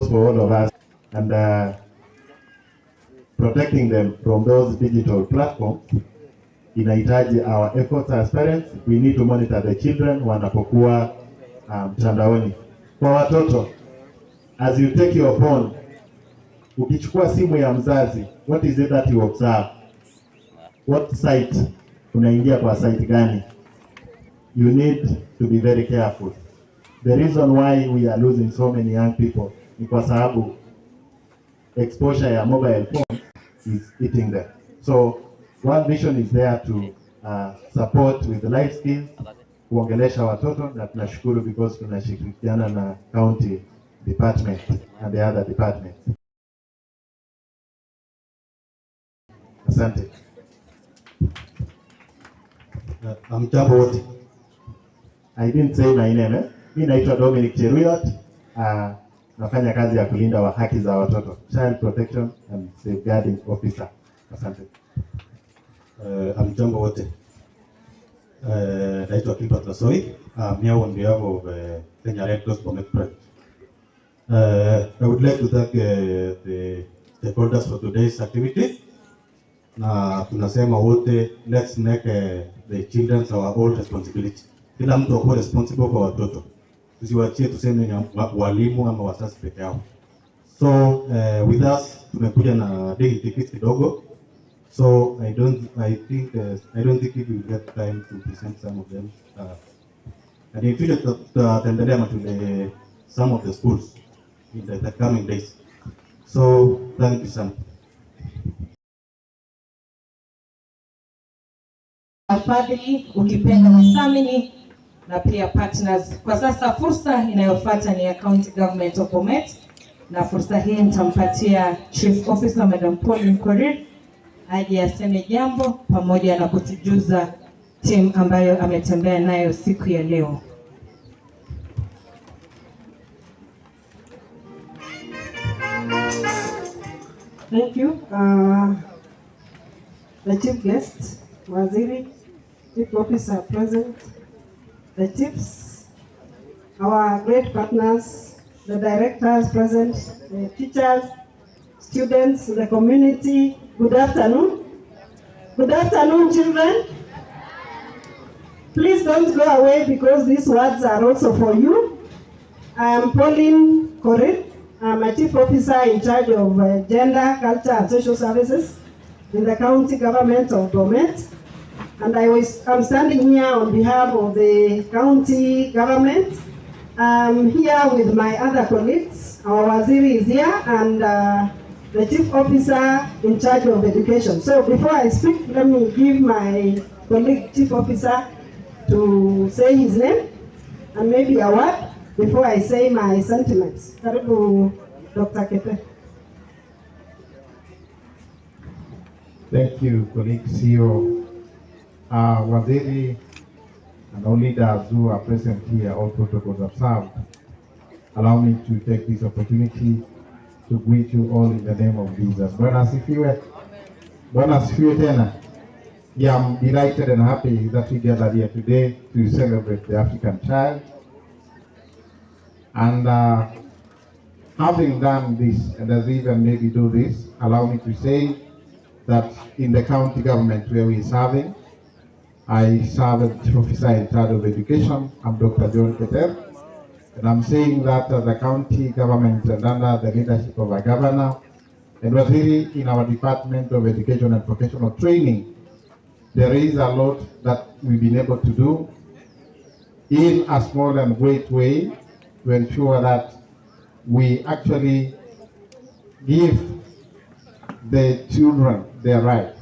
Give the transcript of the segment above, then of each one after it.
for all of us, and protecting them from those digital platforms inahitaji our efforts as parents. We need to monitor the children wanapokuwa mtandaoni. Kwa watoto, as you take your phone, ukichukua simu ya mzazi, what is it that you observe? What site? Unaingia kwa site gani? You need to be very careful. The reason why we are losing so many young people ni kwa sababu exposure ya mobile phones is eating them. So one vision is there to support with life skills, kuongelesha watoto, na tunashukuru because tunashirikiana na county department and the other departments. Asante. Hamjambo wote. I didn't say my name. Mimi naitwa Dominic Cheruyot. Nafanya kazi ya kulinda wa haki za watoto, Child Protection and Safeguarding Officer. Asante. Hamjambo wote. Naitwa Clifford Lasoi. I'm here on behalf of Kenya Red Cross Bomet Project. I would like to thank the stakeholders for today's activity. Na tunasema wote, let's make the children our own responsibility. Kila mtu akuwe responsible for watoto. Tusiwachie tuseme ni walimu ama wazazi peke yao. So with us tumekuja na digital kits kidogo. So I don't think if we get time to present some of them. And in future tutaendelea to some of the schools in the coming days. So thank you sana. Wafadhili, ukipenda wadhamini na pia partners. Kwa sasa fursa inayofuata ni ya County Government of Bomet, na fursa hii nitampatia Chief Officer Madam Pauline Korir aje aseme jambo pamoja na kutujuza team ambayo ametembea nayo siku ya leo. Thank you. The chief guest, Waziri, Chief Officer present, the chiefs, our great partners, the directors present, the teachers, students, the community. Good afternoon. Good afternoon, children. Please don't go away because these words are also for you. I am Pauline Korir. I'm a Chief Officer in charge of Gender, Culture and Social Services in the County Government of Bomet. And I'm standing here on behalf of the county government. I'm here with my other colleagues. Our Waziri is here and the Chief Officer in charge of education. So before I speak, let me give my colleague Chief Officer to say his name and maybe a word before I say my sentiments. Karibu, Dr. Kepe. Thank you, colleague CEO. Waziri and all leaders who are present here, all protocols observed. Allow me to take this opportunity to greet you all in the name of Jesus. Bwana asifiwe. Bwana asifiwe tena. Yeah, I'm delighted and happy that we gathered here today to celebrate the African child. And having done this, and as even maybe do this, allow me to say that in the county government where we're serving, I serve as Chief Officer in charge of education. I'm Dr. John Keter. And I'm saying that as a county government and under the leadership of our governor, and Waziri in our Department of Education and Vocational Training, there is a lot that we've been able to do in a small and great way to ensure that we actually give the children their rights.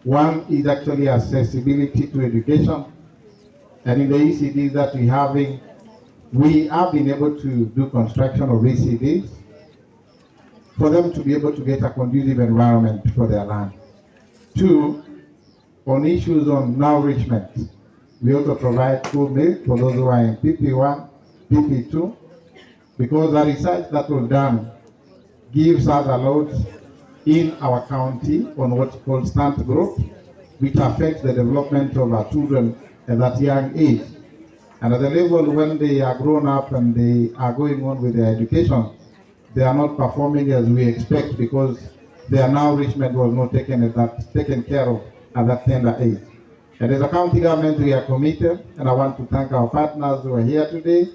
One is actually accessibility to education, and in the ECDs that we have been able to do construction of ECDs for them to be able to get a conducive environment for their land. Two, on issues on nourishment, we also provide full milk for those who are in PP1, PP2, because the research that was done gives us a lot in our county on what's called stunt growth, which affects the development of our children at that young age. And at the level when they are grown up and they are going on with their education, they are not performing as we expect because their nourishment was not taken care of at that tender age. And as a county government, we are committed, and I want to thank our partners who are here today,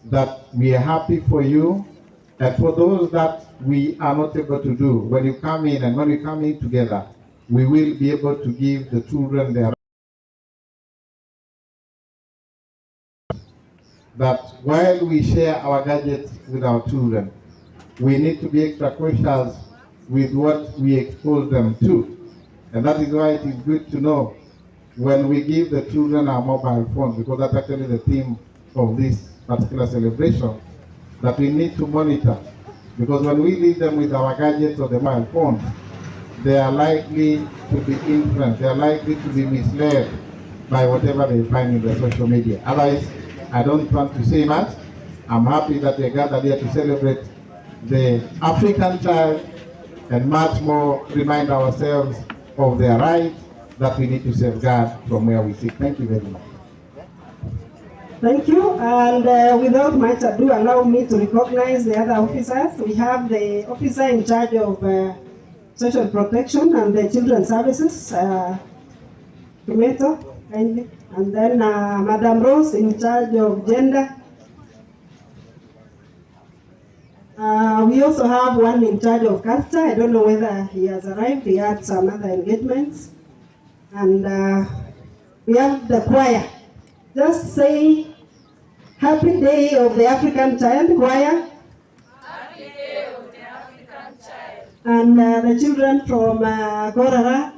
that we are happy for you. And for those that we are not able to do, when you come in and when we come in together, we will be able to give the children their that while we share our gadgets with our children, we need to be extra cautious with what we expose them to. And that is why it is good to know when we give the children our mobile phones, because that's actually the theme of this particular celebration, that we need to monitor. Because when we leave them with our gadgets or the mobile phones, they are likely to be influenced, they are likely to be misled by whatever they find in the social media. Otherwise, I don't want to say much. I'm happy that we gathered here to celebrate the African child and much more remind ourselves of their rights that we need to safeguard from where we sit. Thank you very much. Thank you. And without much ado, allow me to recognize the other officers. We have the officer in charge of social protection and the children's services, Kimeto, kindly. And then Madam Rose in charge of gender. We also have one in charge of culture. I don't know whether he has arrived. He had some other engagements. And we have the choir. Just say, Happy Day of the African Child, choir. Happy Day of the African Child. And the children from Korara,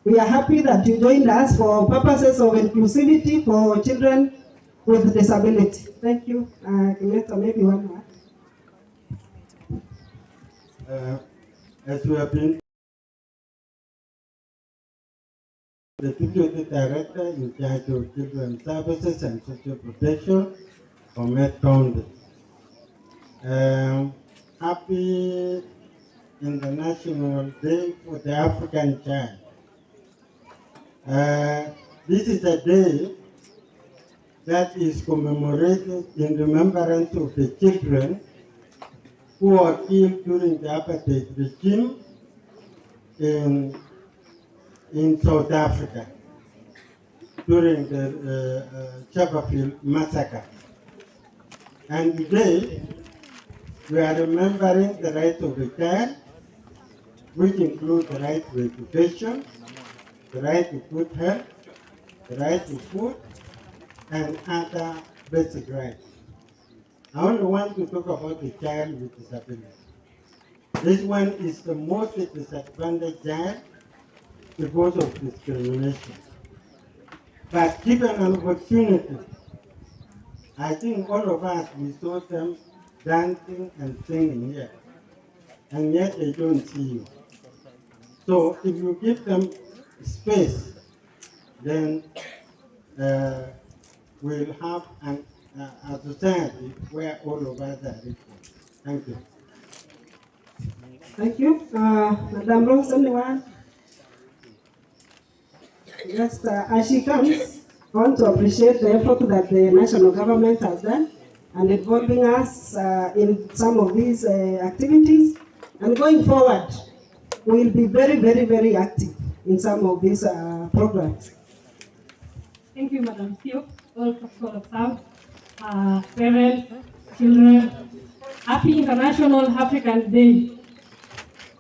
we are happy that you joined us for purposes of inclusivity for children with disability. Thank you. Kimeto, maybe one more. As we have been, the Deputy Director in charge of Children's Services and Social Protection for Met County. Happy International Day for the African Child. This is a day that is commemorated in remembrance of the children who were killed during the apartheid regime in South Africa during the Chapelfield massacre. And today, we are remembering the rights of the child, which include the right to education, the right to good health, the right to food, and other basic rights. I only want to talk about the child with disability. This one is the most disadvantaged child because of discrimination. But given an opportunity, I think all of us, we saw them dancing and singing here, and yet they don't see you. So if you give them space, then we'll have a society where all of us are equal. Thank you. Thank you. Madam Rose, anyone? Just as she comes, I want to appreciate the effort that the national government has done and involving us in some of these activities. And going forward, we'll be very, very, very active in some of these programs. Thank you, Madam CEO, all protocol of staff, parents, children. Happy International African Day.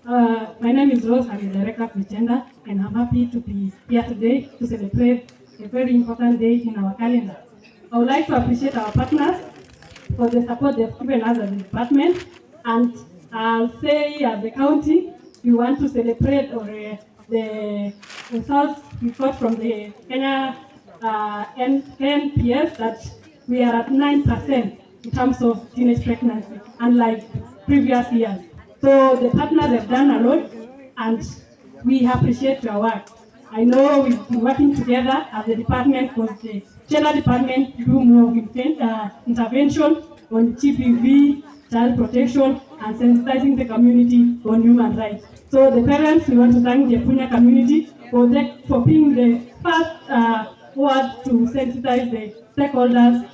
My name is Rose, I'm the Director of Mitenda, and I'm happy to be here today to celebrate a very important day in our calendar. I would like to appreciate our partners for the support they've given us as a department, and I'll say as the county, we want to celebrate the results we got from the Kenya NPS, that we are at 9% in terms of teenage pregnancy, unlike previous years. So the partners have done a lot, and we appreciate your work. I know we've been working together as a department, because the gender department do more intervention on GBV, child protection, and sensitizing the community on human rights. So the parents, we want to thank the Punya community for being the first word to sensitize the stakeholders.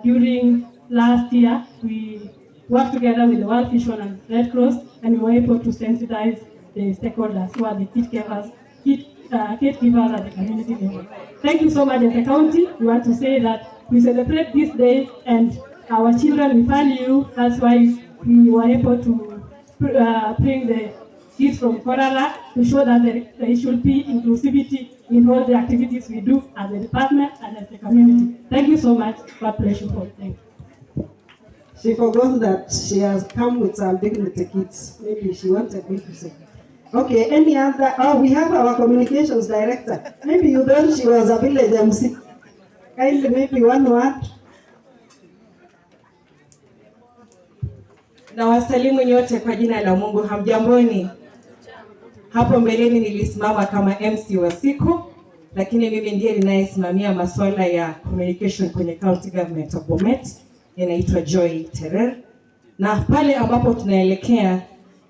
During last year, we worked together with the World Vision and Red Cross, and we were able to sensitize the stakeholders who are the caregivers at the community level. Thank you so much. As a county, we want to say that we celebrate this day, and our children, we value you. That's why we were able to bring the kids from Korala to show that there should be inclusivity in all the activities we do as a department and as a community. Thank you so much. God bless you all. Thank you. She forgot that she has come with some dignity kids. Maybe she wanted me to say. Okay, any other? Oh, we have our communications director. Maybe you thought she was a village MC. Kindly, maybe one word. Na wasalimu nyote kwa jina la Mungu. Hamjamboni? Hapo mbeleni nilisimama kama MC wa siku, lakini mimi ndiye ninayesimamia masuala ya communication kwenye County Government of Bomet. Inaitwa Joy Terer. Na pale ambapo tunaelekea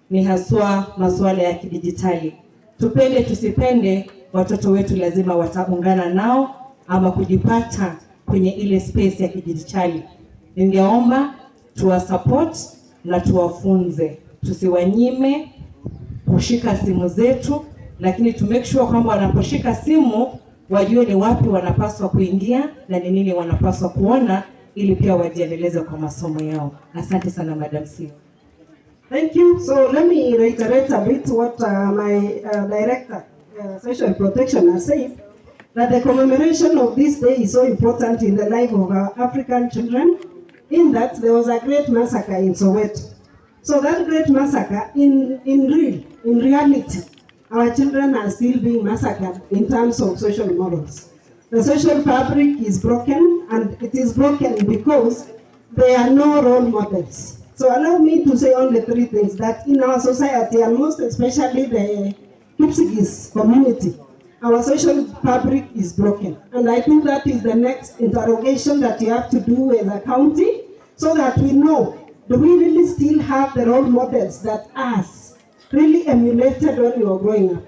ni haswa masuala ya kidijitali. Tupende tusipende, watoto wetu lazima wataungana nao ama kujipata kwenye ile space ya kidijitali. Ningeomba tuwasupport na tuwafunze, tusiwanyime kushika simu zetu, lakini to make sure kwamba wanaposhika simu wajue ni wapi wanapaswa kuingia na ni nini wanapaswa kuona, ili pia wajiendeleze kwa masomo yao. Asante sana Madam CEO. Thank you. So let me reiterate a bit what my director, social protection, has said, that the commemoration of this day is so important in the life of our African children, in that there was a great massacre in Soweto. So that great massacre, in reality, our children are still being massacred in terms of social morals. The social fabric is broken, and it is broken because there are no role models. So allow me to say only three things: that in our society, and most especially the Kipsigis community, our social fabric is broken. And I think that is the next interrogation that you have to do as a county, so that we know, do we really still have the role models that us really emulated when we were growing up?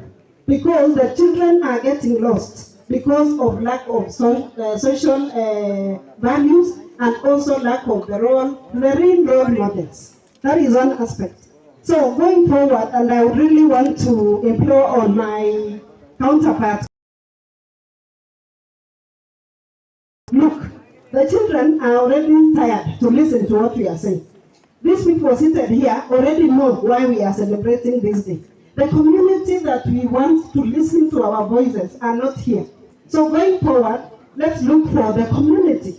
Because the children are getting lost because of lack of social values, and also lack of the real role models. That is one aspect. So going forward, and I would really want to implore on my counterparts, look, the children are already tired to listen to what we are saying. These people seated here already know why we are celebrating this day. The community that we want to listen to our voices are not here. So going forward, let's look for the community,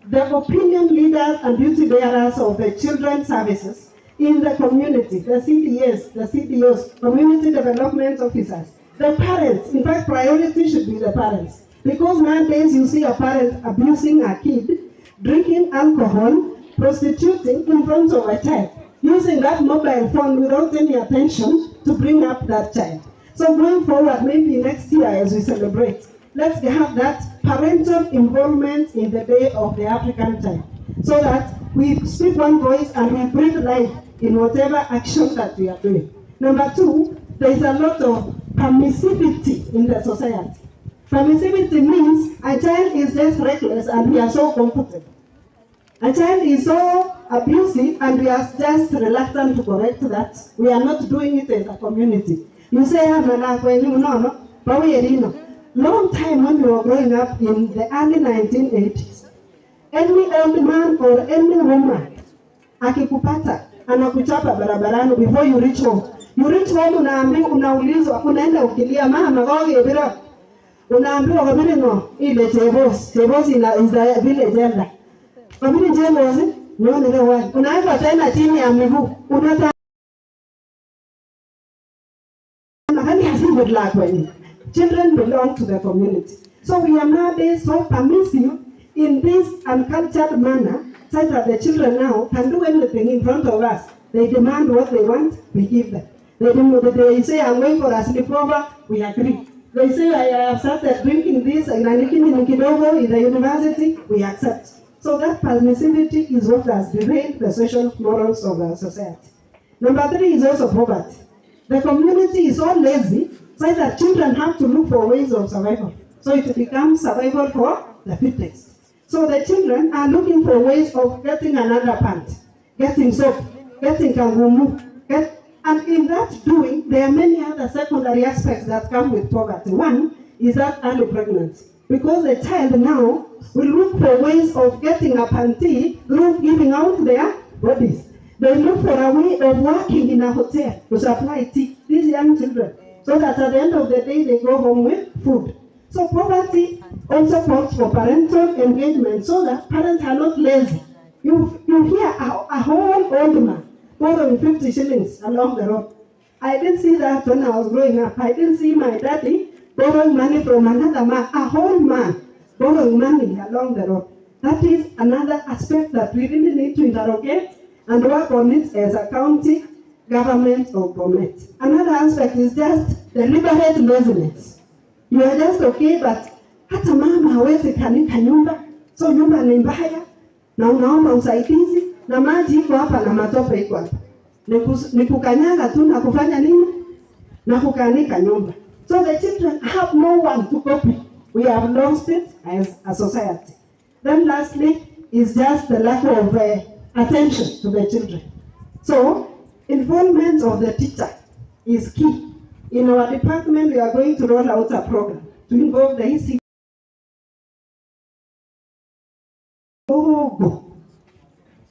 the opinion leaders and duty bearers of the children's services in the community, the CDS, the CDOs, community development officers, the parents. In fact, priority should be the parents. Because nowadays you see a parent abusing a kid, drinking alcohol, prostituting in front of a child, using that mobile phone without any attention to bring up that child. So going forward, maybe next year as we celebrate, let's have that parental involvement in the day of the African child, so that we speak one voice and we breathe life in whatever action that we are doing. Number two, there is a lot of permissivity in the society. Permissivity means a child is just reckless and we are so comfortable. A child is so abusive and we are just reluctant to correct that. We are not doing it as a community. You say, long time when we were growing up in the early 1980s, any old man or any woman akikupata anakuchapa barabarani before you reach home. You reach home unaulizwa unaenda ukilia mama goge bila unaambiwa kwa vile no ile chebosi ina vile jenda. Kwa vile chebosi no ni wewe unaenda tena chini ya miguu unata hali hasi good luck when children belong to the community. So we are nowadays so permissive in this uncultured manner, such that the children now can do anything in front of us. They demand what they want, we give them. They say, I'm going for a sleepover, we agree. They say, I have started drinking this in the university, we accept. So that permissivity is what has derailed the social morals of our society. Number three is also poverty. The community is so lazy, so that children have to look for ways of survival. So it becomes survival for the fittest. So the children are looking for ways of getting another pant. getting soap, getting kangumu, and in that doing, there are many other secondary aspects that come with poverty. One is that early pregnancy. Because the child now will look for ways of getting a panty through giving out their bodies. They look for a way of working in a hotel to supply tea, these young children, so that at the end of the day they go home with food. So poverty also calls for parental engagement so that parents are not lazy. You hear a whole old man borrowing 50 shillings along the road. I didn't see that when I was growing up. I didn't see my daddy borrowing money from another man, a whole man borrowing money along the road. That is another aspect that we really need to interrogate and work on it as a county government of Bomet. Another aspect is just deliberate laziness. You are just okay, but hata mama hawezi kanika nyumba, so nyumba ni mbaya, na unaomba usaidizi, na maji iko hapa na matope iko hapa. Ni kukanyaga tu na kufanya nini? Na kukanika nyumba. So the children have no one to copy. We have lost it as a society. Then lastly is just the lack of attention to the children. So involvement of the teacher is key. In our department, we are going to roll out a program to involve the EC.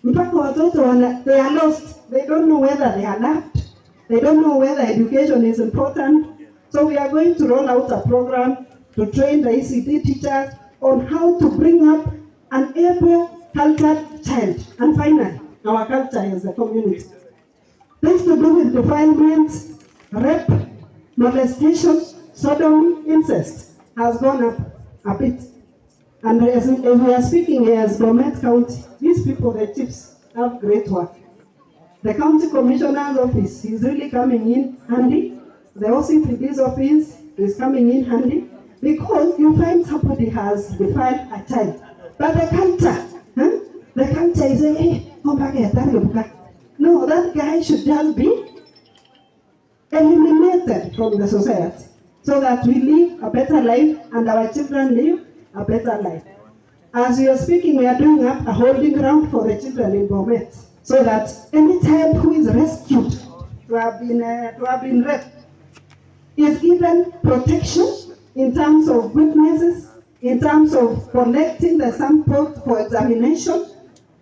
Mpaka watoto they are lost. They don't know whether they are loved. They don't know whether education is important. So we are going to roll out a program to train the ECD teachers on how to bring up an able, cultured child. And finally, our culture as a community. Things to do with defilement, rape, molestation, sodomy, incest has gone up a bit. And as we are speaking here as Bomet County, these people, the chiefs, have great work. The county commissioner's office is really coming in handy. The OCPD's office is coming in handy because you find somebody has defiled a child. But the culture is saying, hey, come back here, no, that guy should just be eliminated from the society so that we live a better life and our children live a better life. As we are speaking, we are doing up a holding ground for the children in Bomet so that any child who is rescued to have been raped is given protection in terms of witnesses, in terms of collecting the sample for examination,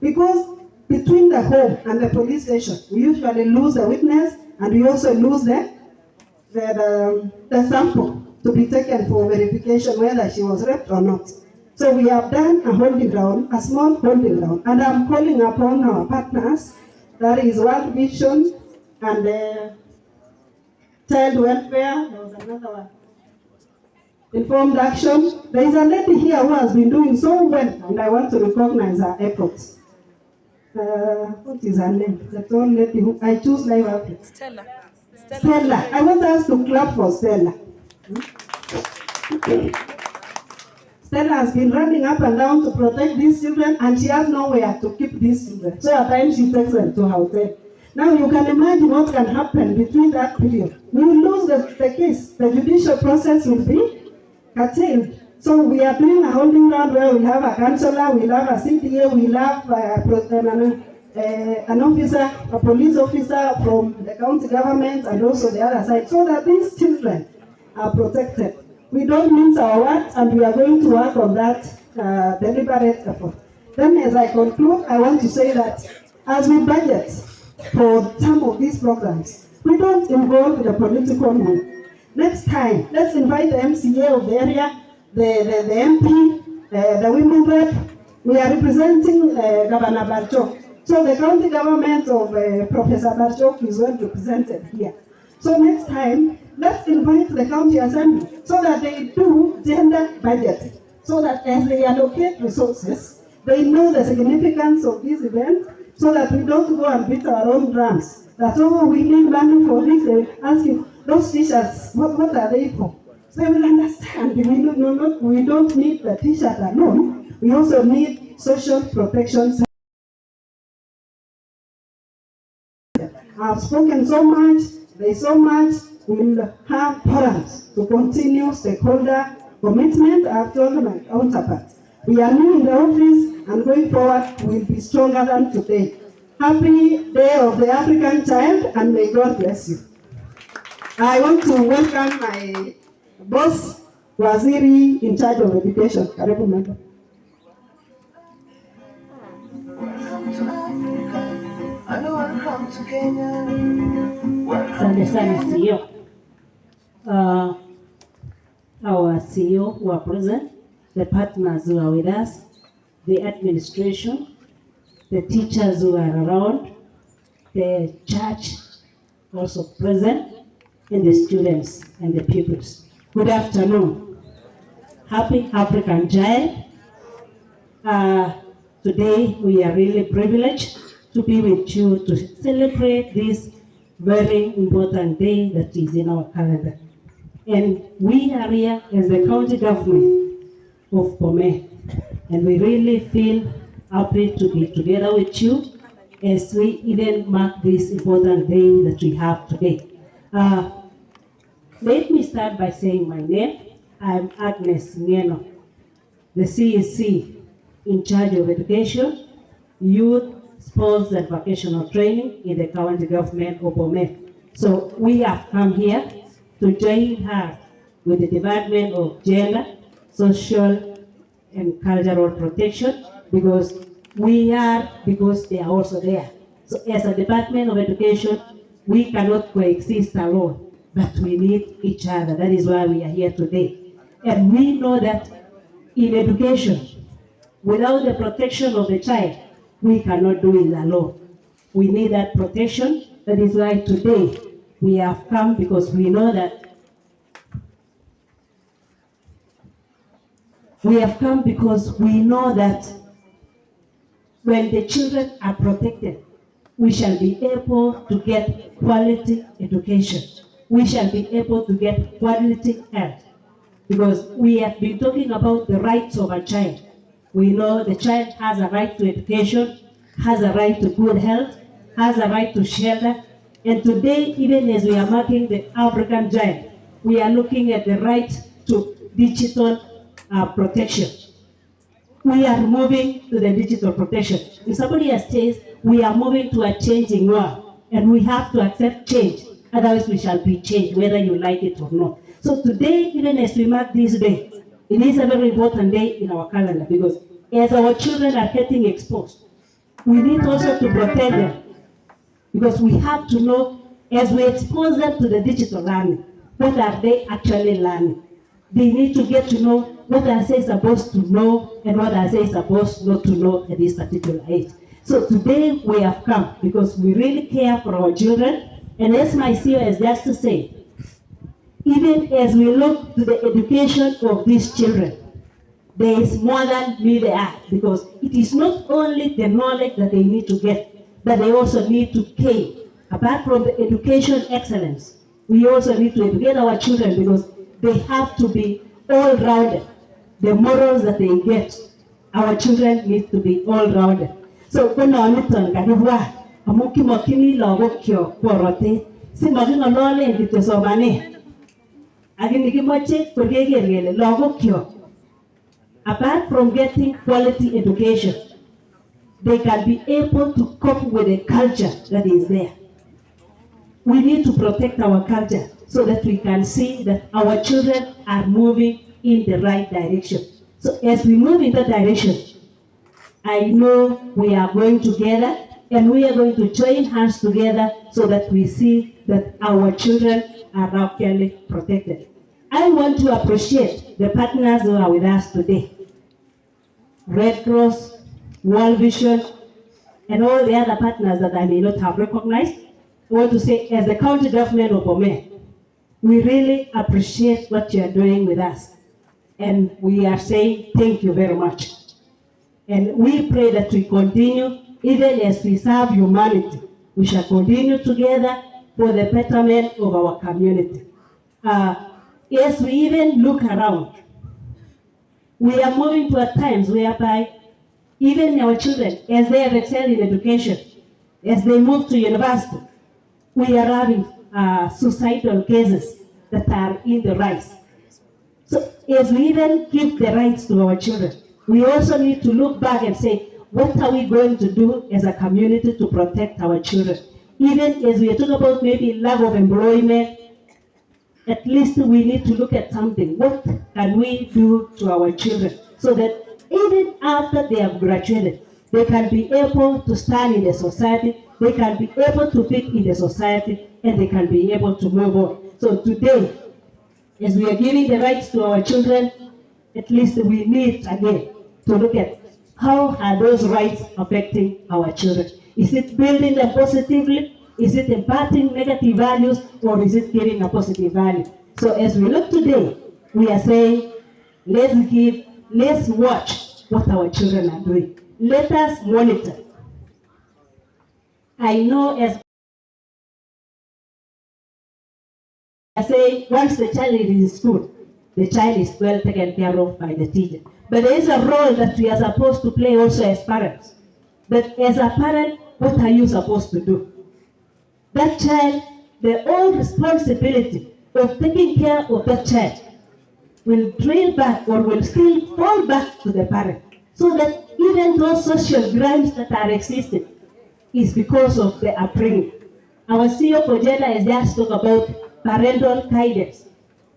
because between the home and the police station, we usually lose the witness and we also lose the sample to be taken for verification whether she was raped or not. So we have done a holding ground, a small holding ground, and I'm calling upon our partners, that is World Vision and Child Welfare, there was another one, Informed Action. There is a lady here who has been doing so well, and I want to recognize her efforts. What is her name? The tall lady who I choose Live Africa. Stella. I want us to clap for Stella. Stella has been running up and down to protect these children, and she has nowhere to keep these children. So at times she takes them to her hotel. Now you can imagine what can happen between that period. We will lose the case. The judicial process will be curtailed. So we are doing a holding ground where we'll have a counselor, we'll have a CDA, we'll have an officer, a police officer from the county government and also the other side, so that these children are protected. We don't mince our words, and we are going to work on that deliberate effort. Then as I conclude, I want to say that as we budget for some of these programs, we don't involve the political mood. Next time, let's invite the MCA of the area, the MP, the women rep. We are representing Governor Barchok. So the county government of Professor Barchok is well represented here. So next time, let's invite the county assembly so that they do gender budgeting, so that as they allocate resources, they know the significance of this event, so that we don't go and beat our own drums. That, oh, we need money for this, they ask you, those t-shirts, what are they for? So they will understand, we don't need the t-shirt alone, we also need social protection. I've spoken so much, there is so much. We will have forums to continue stakeholder commitment. I have told my counterparts. We are new in the office, and going forward, we will be stronger than today. Happy Day of the African Child, and may God bless you. I want to welcome my boss, Waziri in charge of education. Karibu madam. Asante sana CEO. Our CEO who are present, the partners who are with us, the administration, the teachers who are around, the church also present, and the students and the pupils. Good afternoon. Happy African Child. Today we are really privileged to be with you to celebrate this very important day that is in our calendar. And we are here as the county government of Bomet, and we really feel happy to be together with you as we even mark this important day that we have today. Let me start by saying my name. I'm Agnes Ngeno, the CEC in charge of education, youth, sports and vocational training in the county government of Bomet. So we have come here to join her with the Department of Gender, Social and Cultural Protection because they are also there. So as a Department of Education, we cannot coexist alone, but we need each other. That is why we are here today. And we know that in education, without the protection of the child, we cannot do it alone. We need that protection. That is why today we have come because we know that when the children are protected, we shall be able to get quality education. We shall be able to get quality health. Because we have been talking about the rights of a child. We know the child has a right to education, has a right to good health, has a right to shelter. And today, even as we are marking the African Child, we are looking at the right to digital protection. We are moving to the digital protection. If somebody has says we are moving to a changing world, and we have to accept change, otherwise we shall be changed, whether you like it or not. So today, even as we mark this day, it is a very important day in our calendar because as our children are getting exposed, we need also to protect them because we have to know as we expose them to the digital learning, what are they actually learning? They need to get to know what are they supposed to know and what are they supposed not to know at this particular age. So today we have come because we really care for our children, and as my CEO has just to say, even as we look to the education of these children, there is more than meet the eye because it is not only the knowledge that they need to get, but they also need to care. Apart from the education excellence, we also need to educate our children because they have to be all-rounded. The morals that they get, our children need to be all-rounded. So when I meet on Kadubwa, amuki makini lagok kyo korote, si maging olole dito sa bani. Agin nikimoche kurgege gele lagok kyo. Apart from getting quality education, they can be able to cope with the culture that is there. We need to protect our culture so that we can see that our children are moving in the right direction. So as we move in that direction, I know we are going together and we are going to join hands together so that we see that our children are actually protected. I want to appreciate the partners who are with us today. Red Cross, World Vision, and all the other partners that I may not have recognized. I want to say, as the county government of Bomet, we really appreciate what you are doing with us. And we are saying thank you very much. And we pray that we continue, even as we serve humanity, we shall continue together for the betterment of our community. As we even look around, we are moving to times whereby even our children, as they have excelled in education, as they move to university, we are having suicidal cases that are in the rise. So as we even give the rights to our children, we also need to look back and say, what are we going to do as a community to protect our children? Even as we talk about maybe lack of employment, at least we need to look at something. What can we do to our children so that even after they have graduated, they can be able to stand in the society, they can be able to fit in the society, and they can be able to move on. So today, as we are giving the rights to our children, at least we need again to look at how are those rights affecting our children. Is it building them positively? Is it imparting negative values, or is it giving a positive value? So as we look today, we are saying, let's watch what our children are doing. Let us monitor. I know as I say, once the child is in school, the child is well taken care of by the teacher. But there is a role that we are supposed to play also as parents. That as a parent, what are you supposed to do? That child, the whole responsibility of taking care of that child will trail back or will still fall back to the parent. So that even those social crimes that are existing is because of the upbringing. Our CEO for gender has just talked about parental guidance.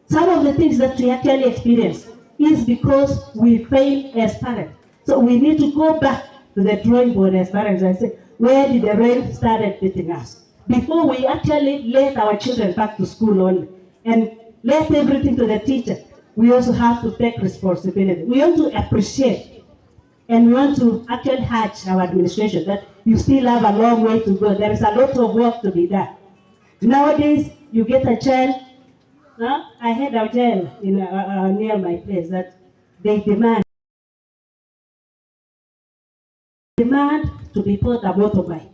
Some of the things that we actually experience is because we fail as parents. So we need to go back to the drawing board as parents and say, where did the rain started beating us? Before we actually let our children back to school only and let everything to the teacher, we also have to take responsibility. We want to appreciate and we want to actually urge our administration that you still have a long way to go. There is a lot of work to be done. Nowadays, you get a child. I had a child in near my place that they demand to be taught a motorbike.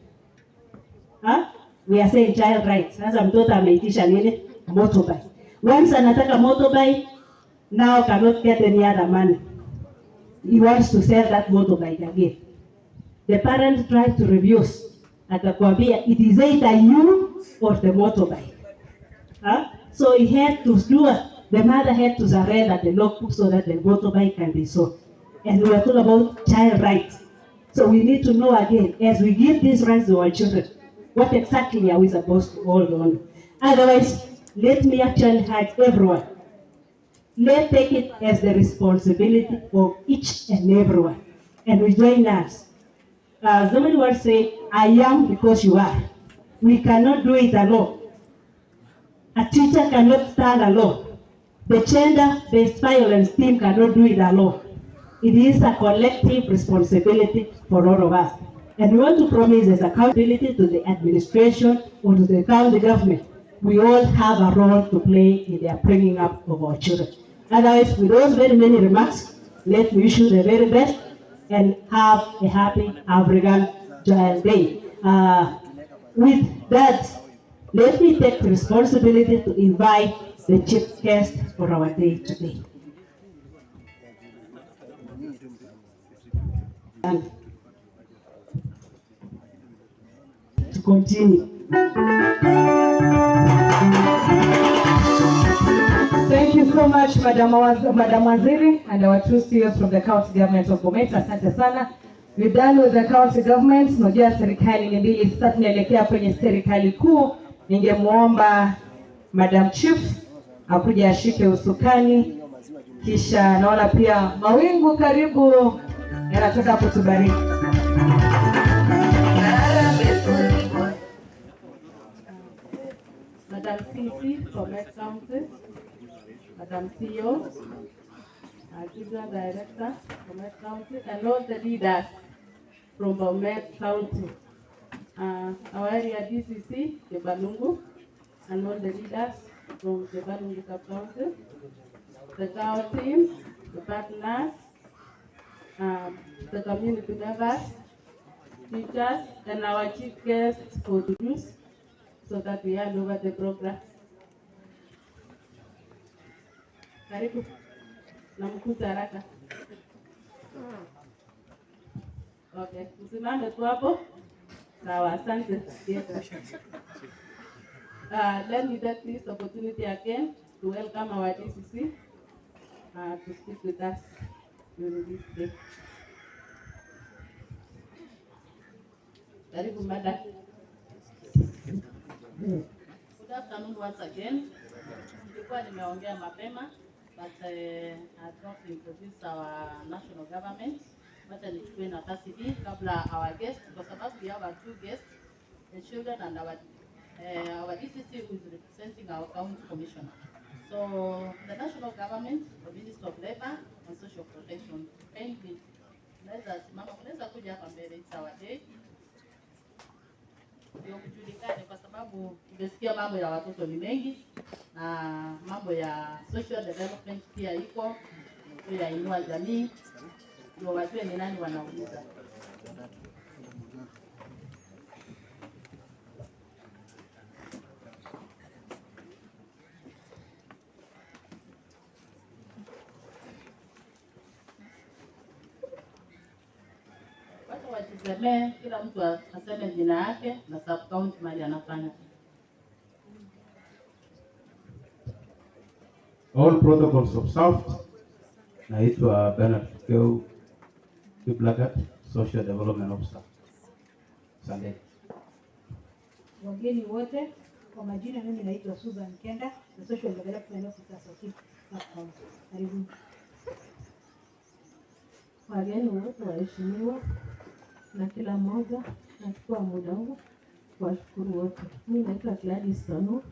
We are saying child rights. Sasa mtoto ameitisha nini? Motorbike. Once anataka motorbike, now cannot get any other money. He wants to sell that motorbike again. The parent tried to refuse. Akakwambia, it is either you or the motorbike. So he had to do it. The mother had to surrender the logbook so that the motorbike can be sold. And we are talking about child rights. So we need to know again, as we give these rights to our children, what exactly are we supposed to hold on? Otherwise, let me actually urge everyone. Let's take it as the responsibility of each and everyone. And we join us. Somebody once said, I am because you are. We cannot do it alone. A teacher cannot stand alone. The gender-based violence team cannot do it alone. It is a collective responsibility for all of us. And we want to promise as accountability to the administration or to the county government. We all have a role to play in the bringing up of our children. Otherwise, with those very many remarks, let me wish you the very best and have a happy African Child Day. With that, let me take the responsibility to invite the chief guest for our day today. And to continue. Thank you so much, Madam Waziri and our two CEOs from the county government of Bomet. Asante sana. We're done with the county government. Unajua serikali ni mbili, sasa tunaelekea kwenye serikali kuu. Ningemuomba Madam Chief akuja ashike usukani, kisha naona pia mawingu karibu yanataka kutubariki. Madam CC from Bomet County, Madam CEO, Children Director from Bomet County, and all the leaders from Bomet County. Our area DCC, Jebalungu, and all the leaders from Jebalungu Sub-County, the CAO team, the partners, the community members, teachers, and our chief guests for the news, so that we hand over the program. Karibu na mkuta haraka. Okay, msimame tu hapo. Sawa, asante. Let me take this opportunity again to welcome our DCC to speak with us during this day. Karibu madam. Good afternoon once again. Nilikuwa nimeongea mapema but I've not introduced our national government. Wacha nichukue nafasi hii kabla our guest, kwa sababu we have our two guests, the children and our DCC who is representing our county commissioner. So the national government, the Minister of Labor and Social Protection, kindly mnaweza kuja hapa mbele, it's our day. Ndio kujulikane, kwa sababu tumesikia mambo ya watoto ni mengi na mambo ya social development pia iko, ya inua jamii, ndio wajue ni nani wanauliza. Watu wajisemee, kila mtu aseme jina yake na sub county mali anafanya. All protocols observed. Naitwa Bernard Keu Kiblagat, Social Development Officer. Asante. Wageni wote, kwa majina mimi naitwa Susan Kenda, the Social Development Officer of County. Karibu. Wageni wote waheshimiwa na kila mmoja, nachukua muda huu kuwashukuru wote. Mimi naitwa Gladys Tonu,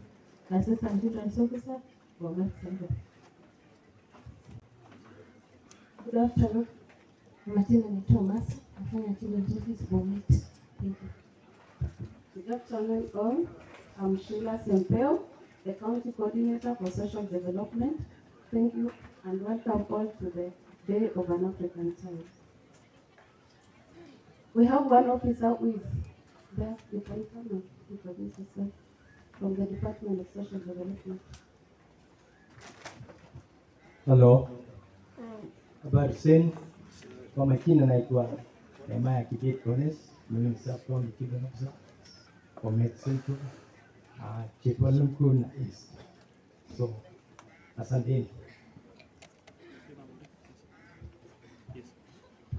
Assistant Children's Officer wa Bomet Center. Good afternoon. Majina ni Thomas, nafanya Children's Office Bomet. Thank you. Good afternoon all. I'm Sheila Sempeo, the County Coordinator for Social Development. Thank you and welcome all to the Day of an African Child. We have one officer who is there. You can come and introduce yourself, from the Department of Social Development. Hello. Habari zenu. Kwa majina naitwa Nehemia Kibet Kones, mimi ni Sub-County Children Officer for Bomet Central, Chepole Mkuu na East. So, asanteni.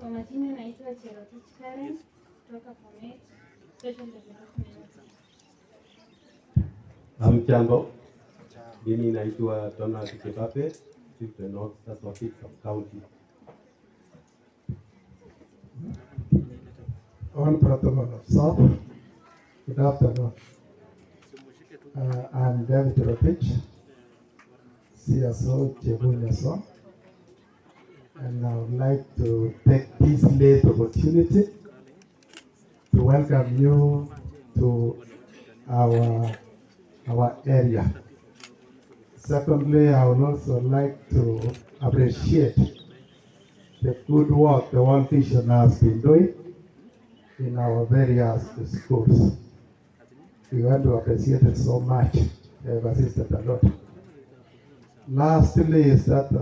Kwa majina naitwa Cherotich Karen kutoka Bomet Social Development. Hamjambo, mimi naitwa Thomas Kibape, Chief and Officers of County. All protocol observed. Good afternoon. I'm David Rotich, CSO Chebunyaso, and I would like to take this late opportunity to welcome you to our area. Secondly, I would also like to appreciate the good work the World Vision has been doing in our various schools. We want to appreciate it so much. They have assisted a lot. Lastly, is that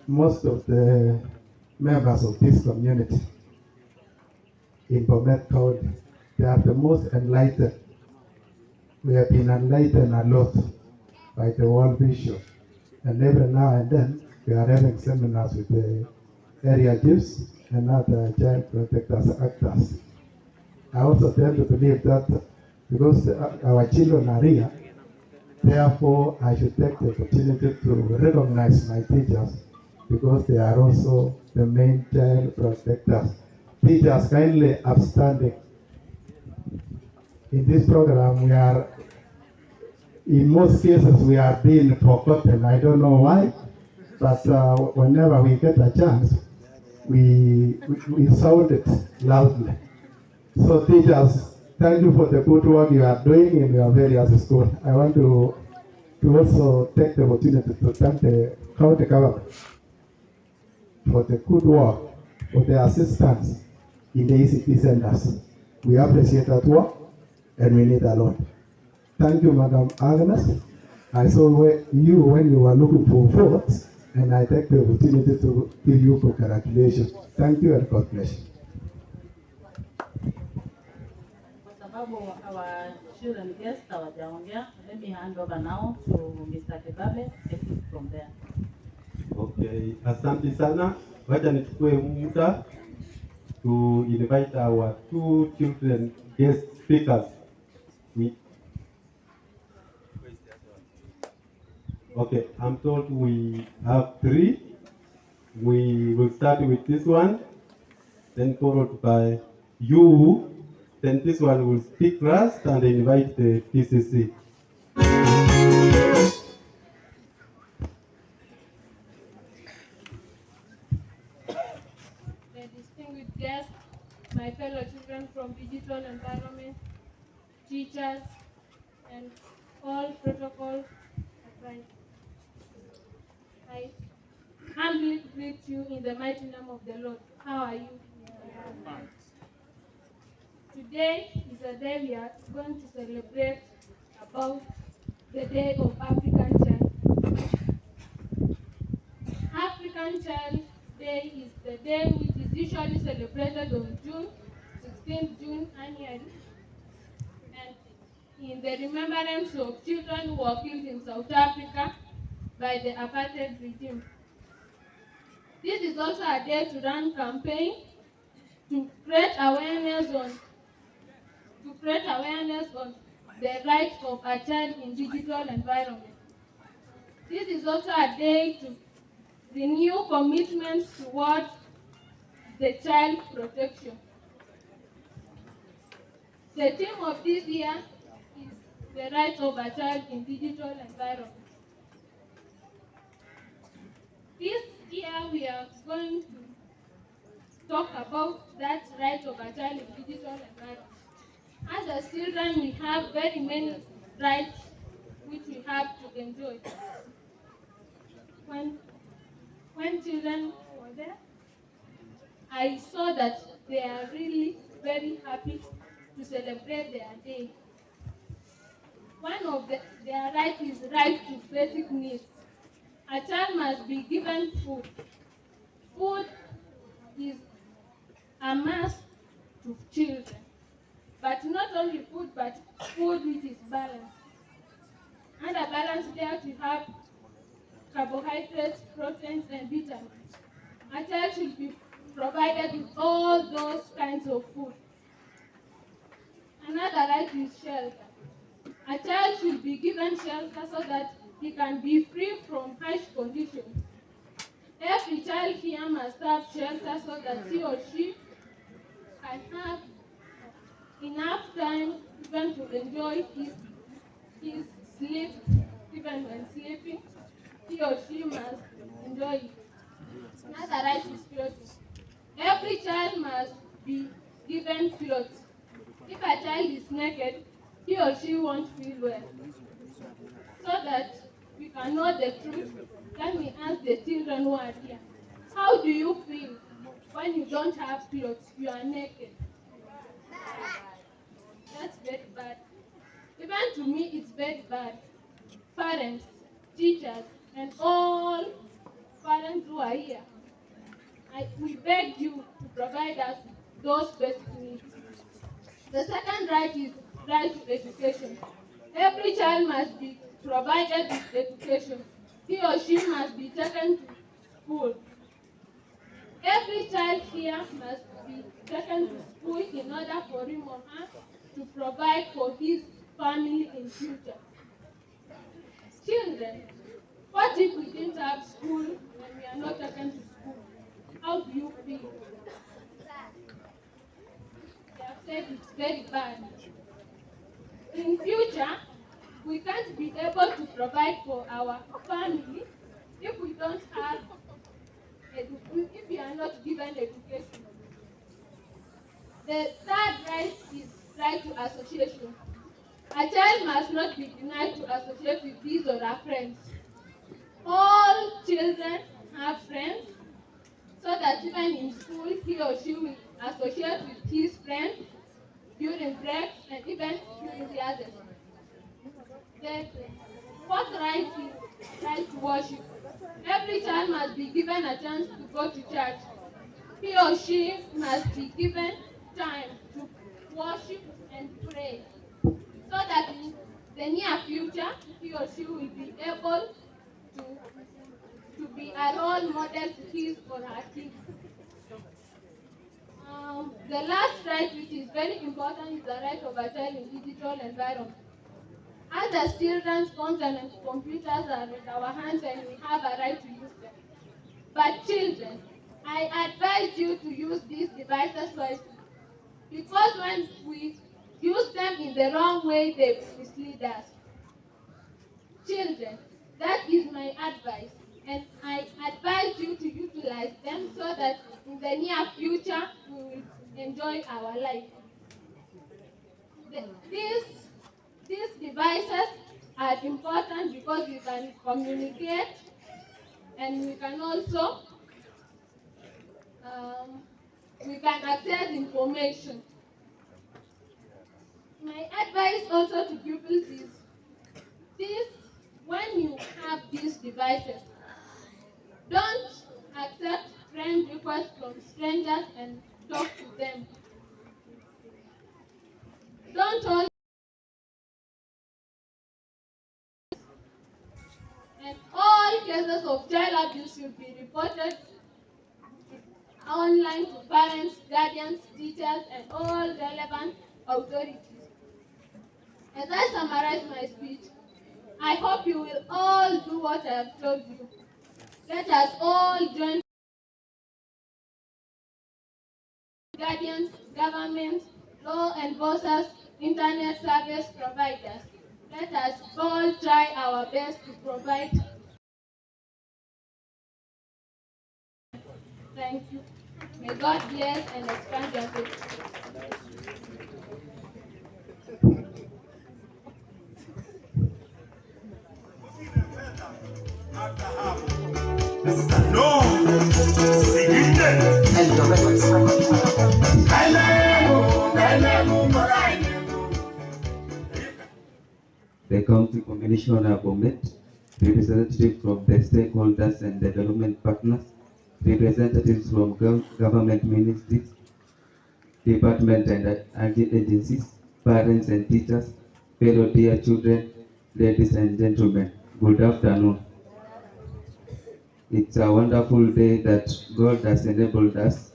most of the members of this community in Bomet County, they are the most enlightened. We have been enlightened a lot by the World Vision, and every now and then we are having seminars with the area chiefs and other child protectors actors. I also tend to believe that because our children are here, therefore I should take the opportunity to recognize my teachers because they are also the main child protectors. Teachers kindly upstanding. In this program we are, in most cases we are being forgotten. I don't know why, but whenever we get a chance, we sound it loudly. So teachers, thank you for the good work you are doing in your various schools. I want to also take the opportunity to thank the county government for the good work, for the assistance in the ECT centers. We appreciate that work and we need a lot. Thank you, Madam Agnes. I saw you when you were looking for votes, and I take the opportunity to give you congratulations. Thank you and God bless you. Our children guests hawajaongea. Let me hand over now to Mr. Kibabe, take it from there. Okay, asante sana. Wacha nichukue muda to invite our two children guest speakers. Okay, I'm told we have three. We will start with this one, then followed by you. Then this one will speak last and invite the TCC. The distinguished guests, my fellow children from digital environment, teachers, and all protocol advisors. I humbly greet you in the mighty name of the Lord. How are you? Today is a day we are going to celebrate about the Day of African Child. African Child Day is the day which is usually celebrated on June 16th June annually, and in the remembrance of children who were killed in South Africa by the apartheid regime. This is also a day to run campaign to create awareness on the rights of a child in digital environment. This is also a day to renew commitments towards the child protection. The theme of this year is the rights of a child in digital environment. This year we are going to talk about that right of a child in digital environment. As children, we have very many rights which we have to enjoy. When children were there, I saw that they are really very happy to celebrate their day. One of their rights is right to basic needs. A child must be given food. Food is a must to children. But not only food, but food which is balanced. Under balanced diet, we have carbohydrates, proteins, and vitamins. A child should be provided with all those kinds of food. Another right is shelter. A child should be given shelter so that he can be free from harsh conditions. Every child here must have shelter so that he or she can have enough time even to enjoy his sleep. Even when sleeping, he or she must enjoy it. Another right is clothing. Every child must be given clothes. If a child is naked, he or she won't feel well. So that we can know the truth, let me ask the children who are here. How do you feel when you don't have clothes, you are naked? That's very bad. Even to me, it's very bad. Parents, teachers, and all parents who are here, we beg you to provide us those basic needs. The second right is right to education. Every child must be provided with education. He or she must be taken to school. Every child here must be taken to school in order for him or her to provide for his family in future. Children, what if we didn't have school and we are not taken to school? How do you feel? They have said it's very bad. In future, we can't be able to provide for our family if we don't have, if we are not given education. The third right is right to association. A child must not be denied to associate with his or her friends. All children have friends, so that even in school, he or she will associate with his friends during breaks and even during the others. The fourth right is right to worship. Every child must be given a chance to go to church. He or she must be given time to worship and pray, so that in the near future, he or she will be able to be a role model to his or her kids. The last right, which is very important, is the right of a child in digital environment. As the children's phones and computers are in our hands and we have a right to use them. But children, I advise you to use these devices wisely. Because when we use them in the wrong way, they mislead us. Children, that is my advice. And I advise you to utilize them so that in the near future we will enjoy our life. These devices are important because we can communicate and we can also we can access information. My advice also to pupils is this: when you have these devices, don't accept friend requests from strangers and talk to them. Don't all and all cases of child abuse should be reported online to parents, guardians, teachers, and all relevant authorities. As I summarize my speech, I hope you will all do what I have told you. Let us all join guardians, government, law enforcers, internet service providers. Let us all try our best to provide. Thank you. May God bless and expand your faith. The County Commissioner Bomet, representatives from the stakeholders and development partners, representatives from government ministries, department and agencies, parents and teachers, fellow dear children, ladies and gentlemen, good afternoon. It's a wonderful day that God has enabled us,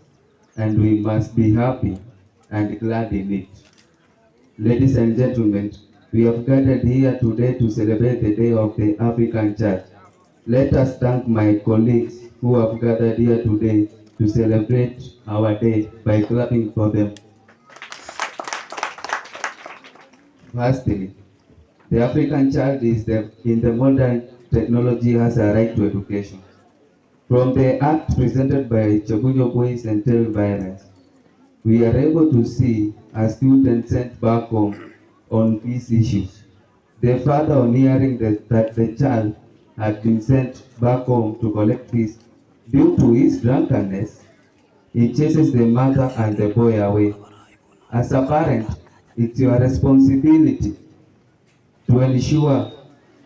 and we must be happy and glad in it. Ladies and gentlemen, we have gathered here today to celebrate the Day of the African Child. Let us thank my colleagues who have gathered here today to celebrate our day by clapping for them. Firstly, the African child is in the modern technology has a right to education. From the act presented by Chebunyo Boys and Tel Violence, we are able to see a student sent back home on these issues. The father, on hearing that the child had been sent back home to collect fees due to his drunkenness, he chases the mother and the boy away. As a parent, it's your responsibility to ensure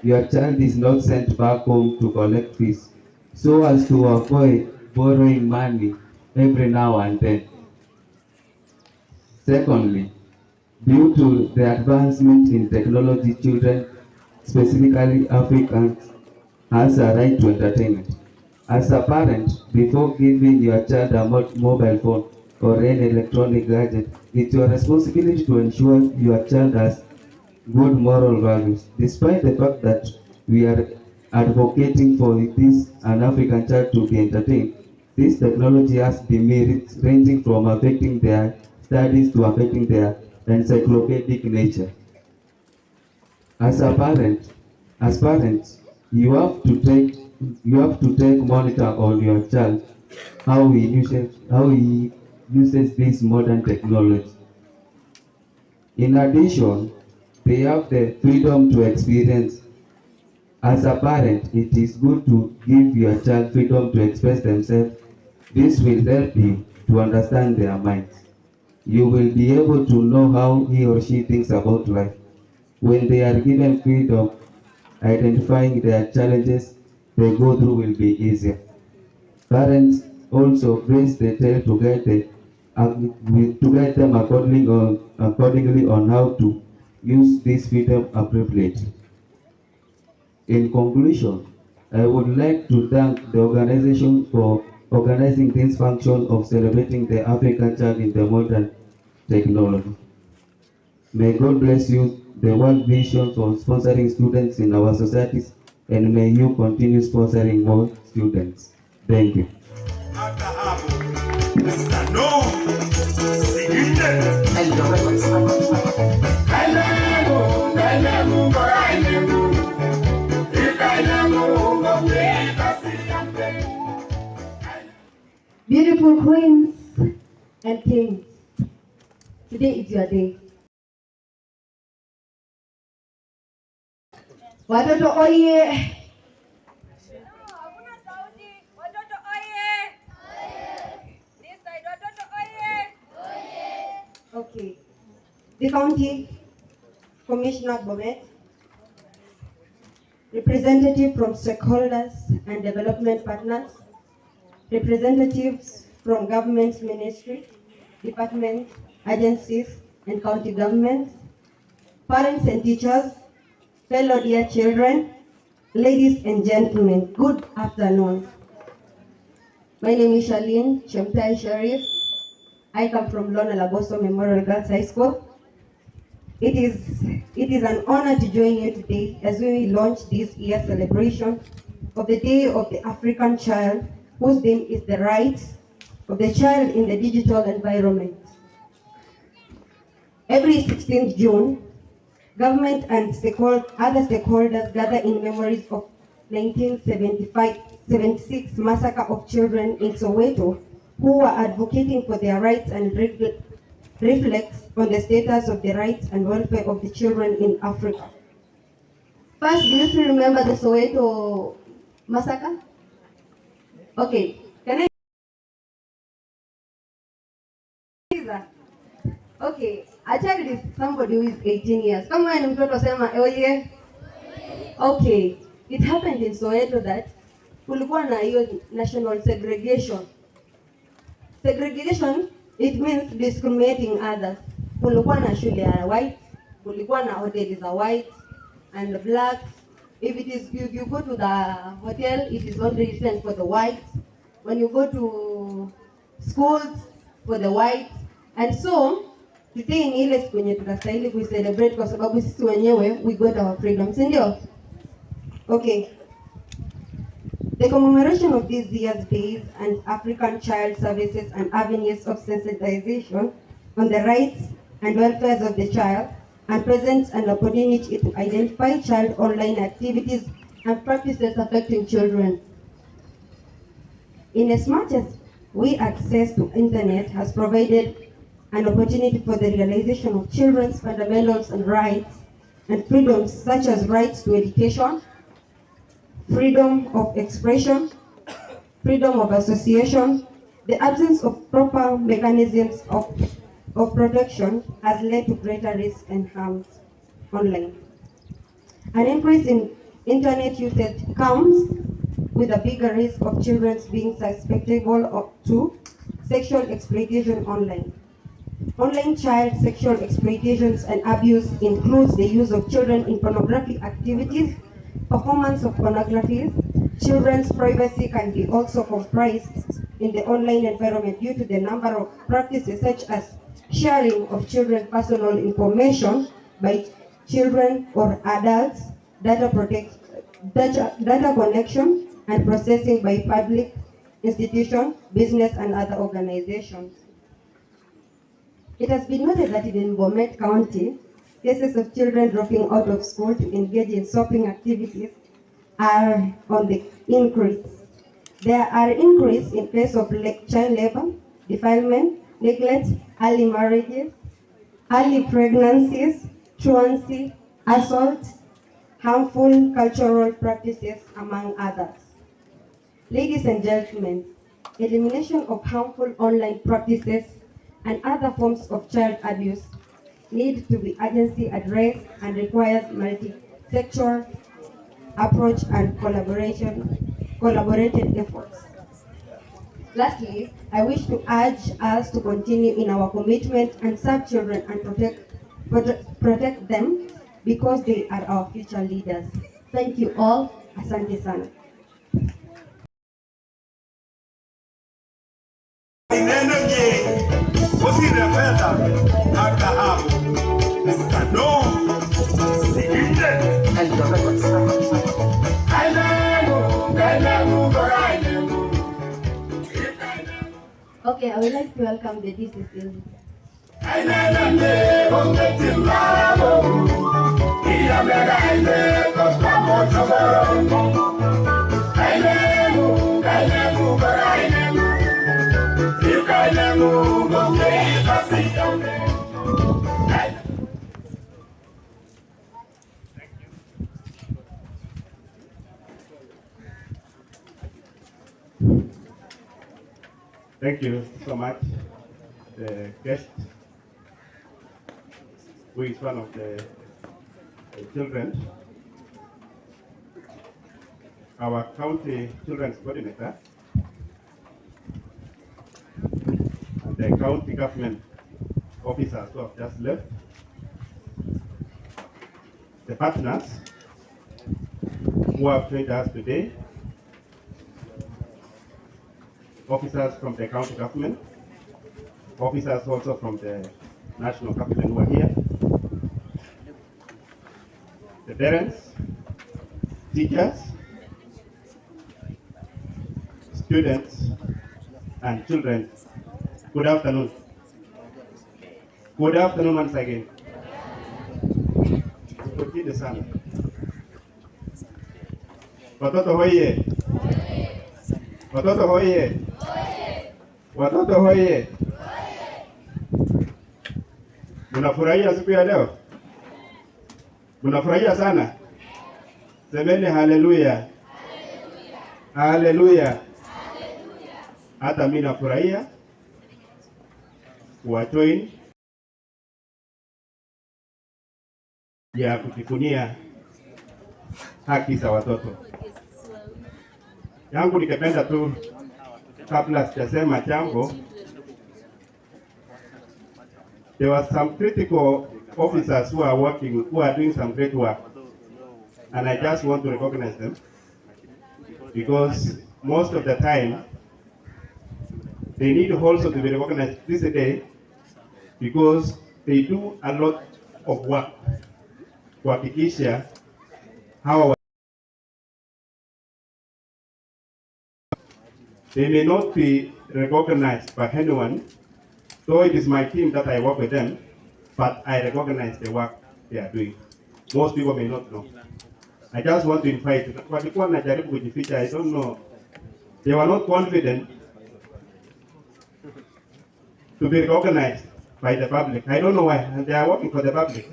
your child is not sent back home to collect fees, so as to avoid borrowing money every now and then. Secondly, due to the advancement in technology, children, specifically Africans, has a right to entertainment. As a parent, before giving your child a mobile phone or any electronic gadget, it's your responsibility to ensure your child has good moral values. Despite the fact that we are advocating for this an African child to be entertained, this technology has demerits ranging from affecting their studies to affecting their encyclopedic nature. As parents, you have to take monitor on your child how he uses this modern technology. In addition, they have the freedom to experience. As a parent, it is good to give your child freedom to express themselves. This will help you to understand their minds. You will be able to know how he or she thinks about life. When they are given freedom, identifying their challenges they go through will be easier. Parents also raise the child to guide them accordingly on how to use this freedom appropriately. In conclusion, I would like to thank the organization for organizing this function of celebrating the African child in the modern technology. May God bless you, the World Vision, for sponsoring students in our societies, and may you continue sponsoring more students. Thank you. Beautiful queens and kings, today is your day. Watoto oye! Okay. The County Commissioner Bomet, representative from stakeholders and development partners, representatives from government ministry, departments, agencies, and county governments, parents and teachers, fellow dear children, ladies and gentlemen, good afternoon. My name is Charlene Chemtai Sharif. I come from Lona Lagoso Memorial Girls High School. It is an honor to join you today as we launch this year's celebration of the Day of the African Child, whose theme is the rights of the child in the digital environment. Every 16th June, government and other stakeholders gather in memories of 1976 massacre of children in Soweto who were advocating for their rights and reflects on the status of the rights and welfare of the children in Africa. First, do you still remember the Soweto massacre? Okay, can I? Okay, a child is somebody who is 18 years. Come on, mtoto sema oye. Okay, it happened in Soweto that kulikuwa na hiyo national segregation. Segregation, it means discriminating others. Kulikuwa na shule ya white, kulikuwa na hoteli za white and black. If you go to the hotel, it is only written for the white. When you go to schools, for the white. And so, today ni ile siku yenye tunastahili kuicelebrate kwa sababu sisi wenyewe we got our freedom, si ndio? Okay. The commemoration of these year's days and African child services and avenues of sensitization on the rights and welfare of the child and presents an opportunity to identify child online activities and practices affecting children. In as much as we access to internet has provided an opportunity for the realization of children's fundamentals and rights and freedoms such as rights to education, freedom of expression, freedom of association, the absence of proper mechanisms of protection has led to greater risks and harms online. An increase in internet usage comes with a bigger risk of children being susceptible to sexual exploitation online. Online child sexual exploitations and abuse includes the use of children in pornographic activities, performance of pornography. Children's privacy can be also compromised in the online environment due to the number of practices such as sharing of children's personal information by children or adults, data connection and processing by public institutions, business and other organizations. It has been noted that in Bomet County, cases of children dropping out of school to engage in shopping activities are on the increase. There are increase in case of child labor, defilement, neglect, early marriages, early pregnancies, truancy, assault, harmful cultural practices, among others. Ladies and gentlemen, elimination of harmful online practices and other forms of child abuse need to be urgently addressed and requires multi-sectoral approach and collaborated efforts. Lastly, I wish to urge us to continue in our commitment and serve children and protect them because they are our future leaders. Thank you all. Asante sana. fedha na dhahabu. Kado siinde. Okay, I would like to welcome the DCC. Thank you so much, the guest, who is one of the children, our county children's coordinator, and the county government officers who have just left, the partners who have joined us today, officers from the county government, officers also from the national government who are here, the parents, teachers, students, and children. Good afternoon. Good afternoon once again. Kutini sana. Watoto hoye. Watoto hoye. Watoto hoye. Mnafurahia siku ya leo? Mnafurahia sana? Semeni haleluya. Haleluya. Hata mimi nafurahia kuwajoin ya kujivunia haki za watoto. Yangu nikipenda tu kabla sijasema jambo, there were some critical officers who are doing some great work, and I just want to recognize them because most of the time they need also to be recognized this day because they do a lot of work kuhakikisha hawa they may not be recognized by anyone, though it is my team that I work with them, but I recognize the work they are doing. Most people may not know. I just want to invite, walikuwa najaribu kujificha, I don't know, they were not confident to be recognized by the public. I don't know why, and they are working for the public.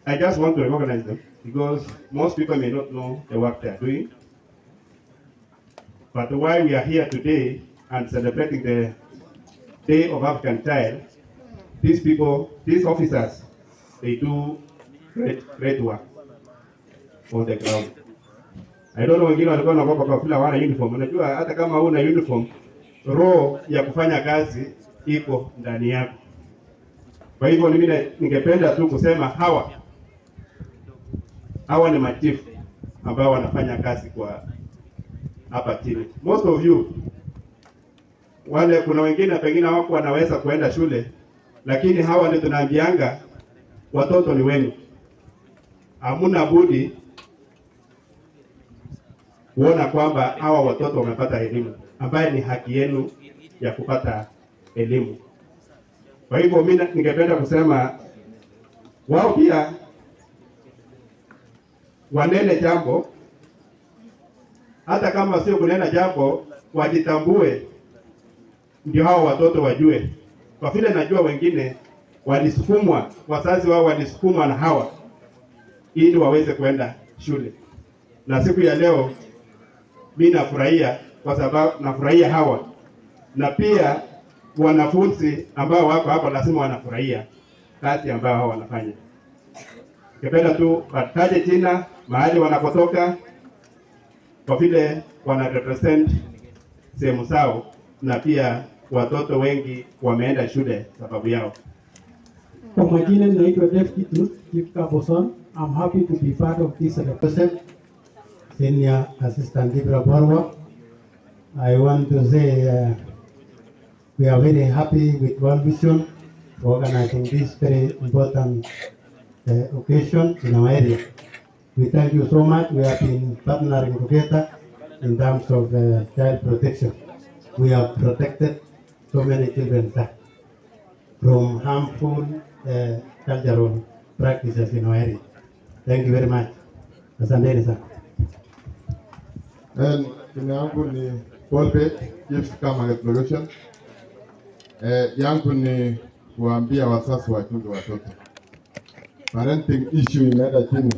I just want to recognize them because most people may not know the work they are doing. But why we are here today and celebrating the Day of African Child, these people, these officers, they do great work on the ground. I don't know wengine walikuwa wanaogopa kwa vile hawana uniform. Unajua hata kama huna uniform, roho ya kufanya kazi iko ndani yako. Kwa hivyo mimi ningependa tu kusema hawa ni machifu ambao wanafanya kazi kwa hapa chini. Most of you wale, kuna wengine pengine wako wanaweza kuenda shule, lakini hawa ndio tunaambianga watoto ni wenu. Hamuna budi kuona kwamba hawa watoto wamepata elimu ambaye ni haki yenu ya kupata elimu. Kwa hivyo mimi ningependa kusema wao pia wanene jambo, hata kama sio kunena jambo, wajitambue, ndio hao watoto wajue. Kwa vile najua wengine walisukumwa, wazazi wao walisukumwa na hawa ili waweze kwenda shule. Na siku ya leo mimi nafurahia kwa sababu nafurahia hawa, na pia wanafunzi ambao wako hapa lazima wanafurahia kazi ambao hawa wanafanya. Kipenda tu wataje jina, mahali wanapotoka, kwa vile wana represent sehemu zao, na pia watoto wengi wameenda shule sababu yao. Kwa majina naitwa Deputy Chief Kaboson. I'm happy to be part of this celebration. Senior Assistant Dibra Borwa. I want to say we are very happy with World Vision for organizing this very important occasion in our area. We thank you so much. We have been partnering together in terms of child protection. We have protected so many children from harmful cultural practices in our area. Thank you very much. Asanteni sana. Jina yangu ni Paul Bet, Chief Kama Exploration. Yangu ni kuambia wazazi wachunge watoto. Parenting issue inaenda chini.